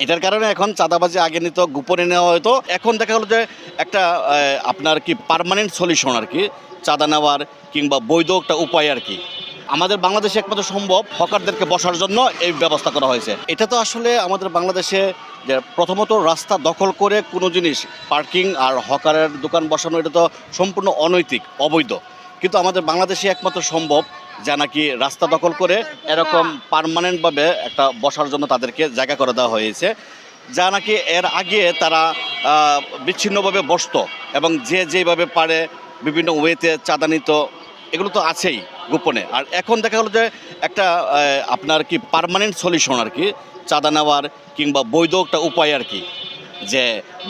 এটার কারণে এখন চাঁদাবাজি আগে নিত, গোপনে নেওয়া হতো। এখন দেখা গেলো যে একটা আপনার কি পার্মানেন্ট সলিউশন আর কি, চাঁদা নেওয়ার কিংবা বৈধ একটা উপায় আর কি। আমাদের বাংলাদেশে একমাত্র সম্ভব হকারদেরকে বসার জন্য এই ব্যবস্থা করা হয়েছে। এটা তো আসলে আমাদের বাংলাদেশে যে প্রথমত রাস্তা দখল করে কোনো জিনিস পার্কিং আর হকারের দোকান বসানো, এটা তো সম্পূর্ণ অনৈতিক, অবৈধ। কিন্তু আমাদের বাংলাদেশে একমাত্র সম্ভব যা নাকি রাস্তা দখল করে এরকম পার্মানেন্টভাবে একটা বসার জন্য তাদেরকে জায়গা করে দেওয়া হয়েছে, যা নাকি এর আগে তারা বিচ্ছিন্নভাবে বসতো এবং যে যেভাবে পারে বিভিন্ন ওয়েতে চাঁদা নিত, এগুলো তো আছেই গোপনে। আর এখন দেখা গেলো যে একটা আপনার কি পার্মানেন্ট সলিউশন আর কি, চাঁদা নেওয়ার কিংবা বৈধ একটা উপায় আর কি, যে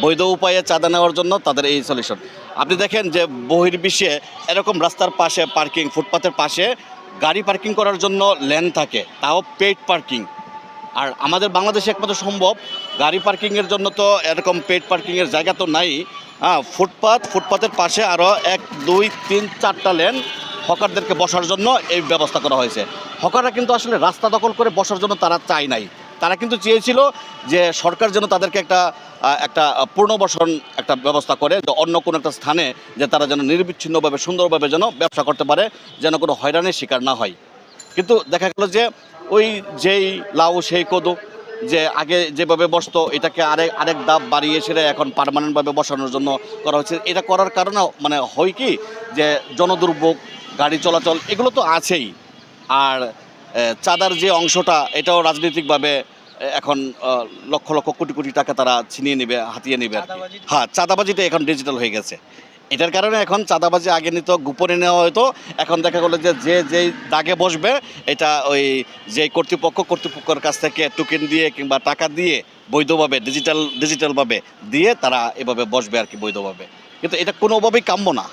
বৈধ উপায়ে চাঁদা নেওয়ার জন্য তাদের এই সলিউশন। আপনি দেখেন যে বহির্বিশ্বে এরকম রাস্তার পাশে পার্কিং, ফুটপাথের পাশে গাড়ি পার্কিং করার জন্য লেন থাকে, তাও পেইড পার্কিং। আর আমাদের বাংলাদেশে একমাত্র সম্ভব গাড়ি পার্কিংয়ের জন্য তো এরকম পেইড পার্কিংয়ের জায়গা তো নাই। হ্যাঁ, ফুটপাথের পাশে আরও 1, 2, 3, 4টা লেন হকারদেরকে বসার জন্য এই ব্যবস্থা করা হয়েছে। হকাররা কিন্তু আসলে রাস্তা দখল করে বসার জন্য তারা চায় নাই, তারা কিন্তু চেয়েছিল যে সরকার যেন তাদেরকে একটা পুনর্বাসন একটা ব্যবস্থা করে, যে অন্য কোনো একটা স্থানে যে তারা যেন নিরবিচ্ছিন্নভাবে সুন্দরভাবে যেন ব্যবসা করতে পারে, যেন কোনো হয়রানির শিকার না হয়। কিন্তু দেখা গেল যে ওই যেই লাউ সেই কদু, যে আগে যেভাবে বসতো এটাকে আরেক ধাপ বাড়িয়ে সেটা এখন পার্মানেন্টভাবে বসানোর জন্য করা হচ্ছে। এটা করার কারণে মানে হয় কি, যে জনদুর্ভোগ, গাড়ি চলাচল এগুলো তো আছেই। আর চাঁদার যে অংশটা, এটাও রাজনৈতিকভাবে এখন লক্ষ লক্ষ কোটি কোটি টাকা তারা ছিনিয়ে নেবে, হাতিয়ে নেবে আর কি। হ্যাঁ, চাঁদাবাজিটা এখন ডিজিটাল হয়ে গেছে। এটার কারণে এখন চাঁদাবাজি আগে নিত, গোপনে নেওয়া হতো। এখন দেখা গেলো যে যেই দাগে বসবে, এটা ওই যে কর্তৃপক্ষের কাছ থেকে টোকেন দিয়ে কিংবা টাকা দিয়ে বৈধভাবে ডিজিটালভাবে দিয়ে তারা এভাবে বসবে আর কি, বৈধভাবে। কিন্তু এটা কোনোভাবেই কাম্য না।